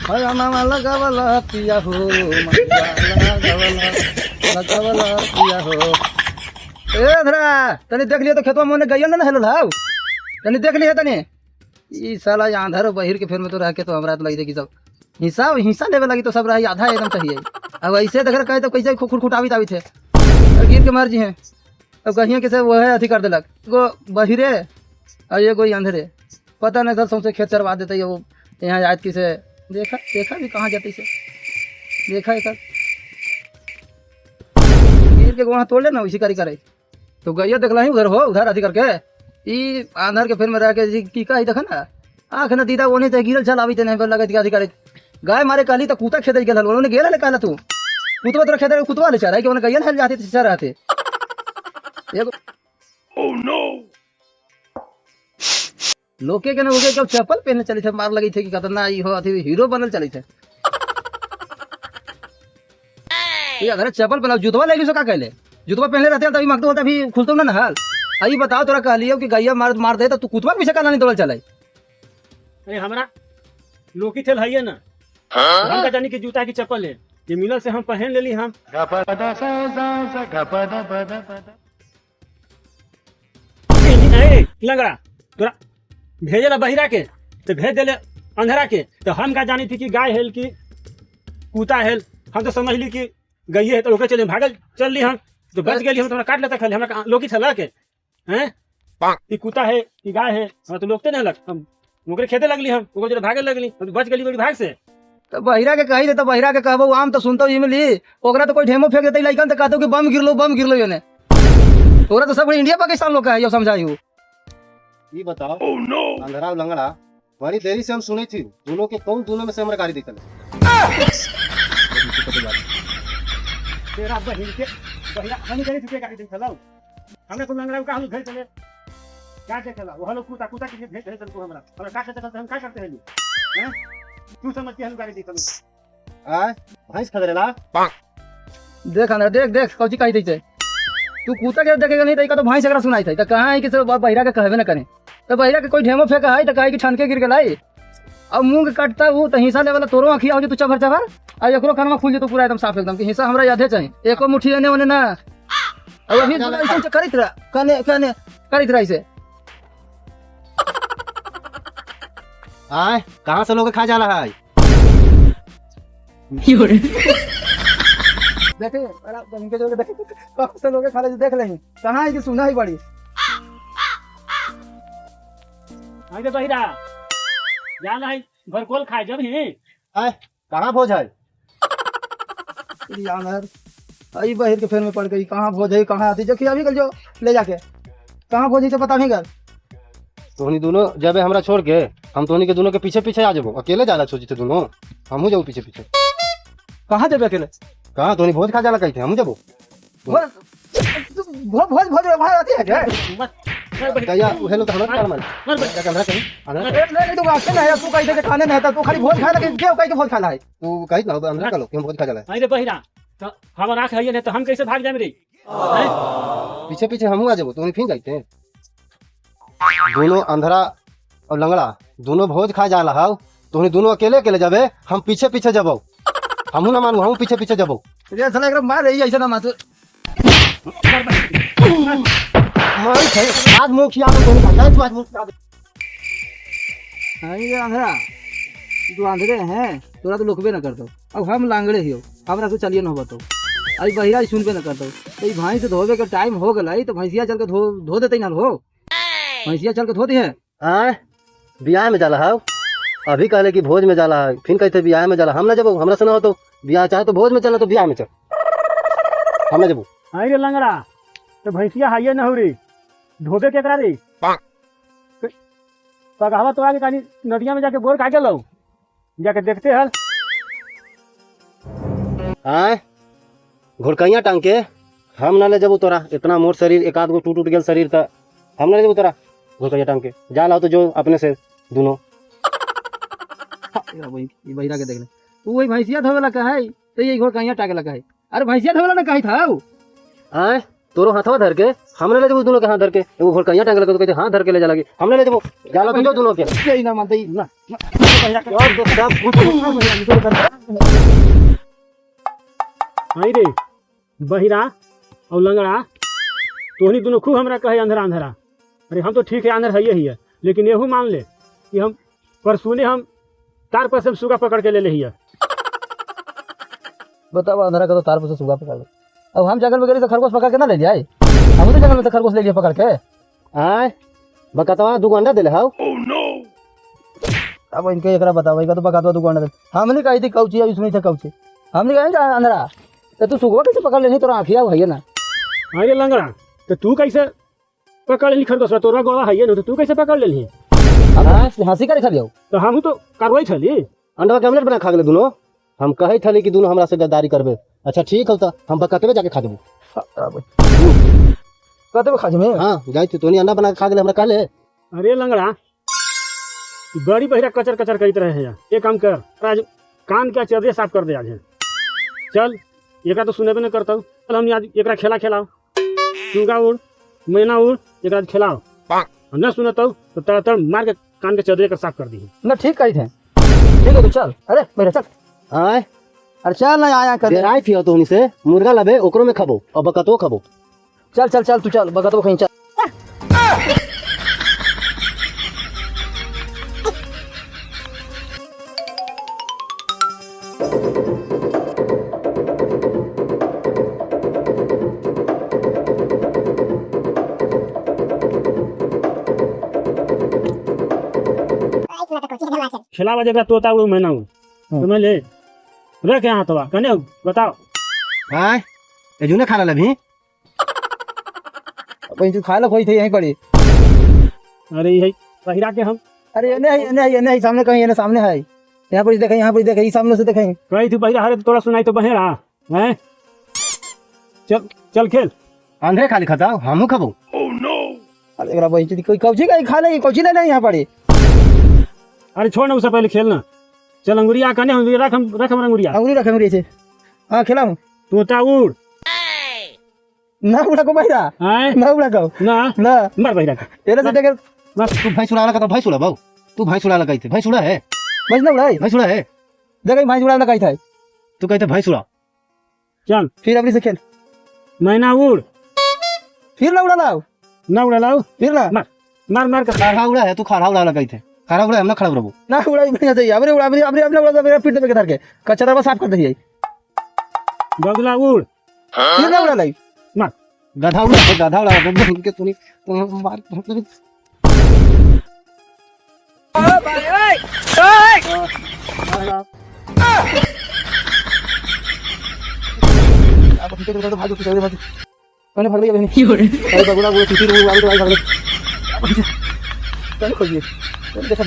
मामा लगावला पिया हो लगावला पिया हो। ए धरा तनी देख लियो तो खेतवा में गइया ना हेलो हाउ तनी देख लियो तनी ई साला आंधर बहिर के फिर में तो रह के तो हमरा तो लगी देखी सब हिसाब हिस्सा लेवे लगी तो सब रही आधा एकदम चाहिए। अब ऐसे देख कहे तो कैसे खुटखुटावी तावी थे गिर के मर्जी है। अब कहिए कैसे वो है अथी कर देलक एगो बहिरे और एगो अंधेरे पता नहीं सर सौंसे खेत चरवा देते है वो यहाँ आज किसे देखा देखा भी कहाँ जाती से देखा एक गिर के वहाँ तोड़ ले ना उसी करी करे तो गैया देखला ही उधर हो उधर अथी करके ई आंधर के फिर में रह के की का देखा ना आँख न दीदा वो नहीं तो गिरल चल आवी नहीं लगे अधिकारी गाय मारे कहली तो कूता खेत गेल उन्होंने गेला कहला तू कुतवा तोरा खेत कुतवा ले चाह रहा है कि उन्हें गैया हेल जाते चल रहे थे Oh no! लोके के ना होके कब चप्पल पहनने चली थे मार लगी थे कि खतरना ई हो अथी हीरो बनल चली थे ये अगर चप्पल पहना जूतवा ले ली सो का कहले जूतवा पहनले रहते तभी मांगते होता अभी खुलतो ना हाल आई बताओ तोरा कहलियो कि गैया मार दे तो तू कुतवा पीछे काला नहीं दौड़ चले। अरे हमरा लोकी थे है ना हम का जानी कि जूता की चप्पल है ये मिलल से हम पहन लेली हम लंगड़ा तोरा भेजेला बहिरा के तो भेज देले अंधेरा के तो हम का जानी थी कि गाय हेल की कूता हेल हम तो समझ ली कि गई है तो ओके चले भागल चल ली हम तो बच गेली हम तो काट लेता खाली हमरा लोकी छला के हैं कि कूता है कि गाय है हम तो लोकते नहीं लग हम ओकरे खेते लगली हम ओकर जरे भागे लगली तो बच गेली बड़ी भाग से तो बहिरा के कही दे तो बहिरा के कहबो आम तो सुनतो इमली ओकरा तो कोई ढेमो फेंक देते लइकन तो कहतो कि बम गिरलो येने तोरा तो सब इंडिया पाकिस्तान लोग का है यो समझाइयो। ये बताओ Oh no! अंधरा लंगड़ा बड़ी देरी से हम सुने थी दोनों के कौन दोनों में से हमारा गाड़ी दिखल तेरा बहिन के बहिरा हम गरी छुपे गाड़ी चलाओ हमने को लंगड़ा का हम भेज चले क्या के चला वो हेलो कूता कूता के भेज भेज को हमरा और का करते हम का करते हैं तू समझ के हम गाड़ी दिखल आ भैंस खदरेला देख अंदर देख देख कौची कही थे तू कूता के देखेगा नहीं तो भैंस अगर सुनाई था तो कहाँ है कि सब बहिरा के कहबे ना करे तो बहिरा के कोई ढेमो फेंका है तो कहे कि छनके गिर गई अब मुंह काटता हूँ तो हिस्सा लेवल तोरो आँखिया हो तू चभर चभर और एकरो कानमा खुल जे तो पूरा एकदम साफ एकदम कि हिस्सा हमरा यादे चाहिए एको मुट्ठी एने ओने ना अब अभी ऐसे करित रहा कने कने करित रहा ऐसे आय कहाँ से लोग खा जा रहा है देखे इनके जो देखे कहाँ से लोग खा ले देख लें कहाँ है कि सुना ही बड़ी आइए बहिरा जाना है घर कोल खाए जब ही आय कहाँ भोज है यार आई बहिर के फेर में पड़ गई कहाँ भोज है कहाँ आती देखिए अभी कल जो ले जाके कहाँ भोज है तो पता नहीं कर तोहनी दोनों जब हमरा छोड़ के हम तोहनी के दोनों के पीछे पीछे आ जाबो अकेले जाला सोची थे दोनों हमहू जाऊ पीछे पीछे कहाँ जब अकेले कहाँ तोहनी भोज खा जाला कही थे हमहू जाबो भोज भोज भाई आती है क्या कहिया हेलो तो हमरा मार क्या कमरा कहीं अंदर नहीं तो वास्ते नहीं है तू कहीं के खाने नहीं था तू खाली भोज खा लगे क्यों कहीं के भोज खा है तू कही ना अंदर का लो हम भोज खा जाला आइए बहिरा तो हम आंख है नहीं तो हम कैसे भाग जाए रे पीछे पीछे हमहू आ जाबो तोहनी फिर जाते हैं दोनों अंधरा और लंगड़ा दोनों भोज खा जाला हाउ तोहनी दोनों अकेले अकेले जाबे हम पीछे पीछे जाबो हमहू ना मानू हम पीछे पीछे जाबो ये साला एकदम मार रही है ऐसा ना मार मार छै आज मुंह खिया तो तोहनी का आज मुंह खिया हां ये अंधरा तू अंधरे हैं तोरा तो लोकबे ना करतो अब हम लांगड़े हियो हमरा तो चलिए ना होतो आई बहिरा सुनबे ना करतो तो ई भाई से धोबे के टाइम हो गलाई तो भैंसिया चल के धो देते ना हो भैंसिया चल के धो दी है आय बियाह में जाला हाउ अभी कहले कि भोज में जाला है फिर कहते बियाह में जाला हम ना जबो हमरा से ना हो तो बियाह चाहे तो भोज में चला तो बियाह में चल हम ना जबो आइए लंगड़ा तो भैंसिया हाइए न हो रे धोबे के करा रे पगावा तो आगे कहीं नदिया में जाके बोर काटे लो जाके देखते हल आय घोड़कैया टांग के हम ना ले जबो तोरा इतना मोट शरीर एक आध गो टूट गया शरीर था हम ना ले जबो तोरा घोड़कैया टांग के जा लाओ तो जो अपने से दोनों ये बहिरा के देख ले तू वही भैंसिया धोवेला का है तो ये घोड़कैया टाके लगा है अरे भैंसिया धोवेला ना कही था आय तोरो हाथवा धर के हमने ले जबो दोनों के हाथ धर के एगो घोड़कैया टांग लगा तो कहते हाथ धर के ले जा लगी हमने ले जबो जा लाओ तो जो दोनों के ना मानते ना बहिरा के और तो सब कुछ आई रे बहिरा और लंगड़ा तोहनी दोनों खूब हमरा कहे अंधेरा अंधेरा। अरे हम तो ठीक है अंधेर है ही है, लेकिन एहू मान ले कि हम परसों ने हम तार पर से सुगा पकड़ के ले ले हिया। बताओ अंधेरा का तो तार पर से सुगा पकड़ लो। अब हम जंगल में गए तो खरगोश पकड़ के ना ले लिया हम तो जंगल में तो खरगोश ले लिया पकड़ के। आय बकतवा 2 अंडा देले हाउ। अब इनके एकरा बताओ इनका तो बकातवा तू कौन हमने कही थी कौची अभी सुनी थे कौची हमने कही अंधेरा तो तू सुगवा कैसे पकड़ लेनी तोरा आँखिया है ना। अरे लंगड़ा तो तू कैसे पकड़ ली खरगोश तोरा गोड़ा है ना, तो तू कैसे पकड़ लेली? हंसी का खा लिया तो हम तो कार्रवाई छली अंडा के ऑमलेट बना खा गेले दोनों। हम कहे थली कि दोनों हमरा से गद्दारी करबे। अच्छा ठीक हो तो हम बकतवे जाके खा देबो। कहते खा में हां जाई तू अंडा बना के खा गेले हमरा कहले। अरे लंगड़ा बड़ी बहिरा कचर कचर करते रहे हैं। एक काम कर आज कान के चर्रे साफ कर दे आज। चल एकरा तो सुनेबे नहीं करता। चल हम आज एकरा खेला खेलाओ, चूगा उड़ मैना उड़ एकरा खेलाओ। न सुनता तो तड़ मार के कान के चर्रे का साफ कर दी ना। ठीक कही थे ठीक है तो चल। अरे मेरे चल आय अरे चल ना आया कर देराई थी तोहनी से मुर्गा लबे ओकरो में खबो और बकतो खबो। चल चल चल तू चल बकतवा कहीं चल। खिलावा जगह तोता उड़ मैना उड़ समझ ले रख यहाँ तो कने बताओ। आय एजुने खाना लभी कहीं तू खाए ला खोई थे यहीं पड़ी। अरे यही बहिरा के हम अरे नहीं सामने कहीं ये सामने है यहाँ पर देखें यहाँ पर देखें सामने से देखें कही थी बहिरा हरे तो थोड़ा सुनाई तो बहेरा है। चल चल खेल अंधे खाली खाता हमहू खबो। अरे एकरा बहिन कोई कौची का खा ले कौची ले यहाँ पड़ी। अरे छोड़ ना उससे पहले खेलना। चल अंगुरिया कने रख हम अंगुरिया अंगुरी रख अंगुरी से। हाँ खिलाऊं तोता उड़ ना उड़ा को बहिरा हैं ना उड़ा को ना ना मर बहिरा का तेरे से देखे बस तू भैंस उड़ा लगा तो भैंस उड़ा बाऊ। तू भैंस उड़ा लगाई थे भैंस उड़ा है बस ना उड़ाई भैंस उड़ा है देखे भाई उड़ा कहीं था तू कहते भैंस उड़ा। चल फिर अपनी से खेल मैना उड़ फिर ना उड़ा लाओ ना उड़ा लाओ फिर ना मार मार मार कर खारा उड़ा है तू खारा उड़ा लगाई थे खारा उड़ा हम ना खड़ा रहो ना उड़ाई बढ़िया चाहिए अबरे उड़ा अपने उड़ा मेरा पीठ पे धर के कचरा बस साफ कर दे बगला उड़ फिर ना उड़ा लाई मार गधा उड़ा के तूने मार मैंने भाग लिया अरे बगुड़ा वो चिट्ठी वो भाग ले खोजिए देखा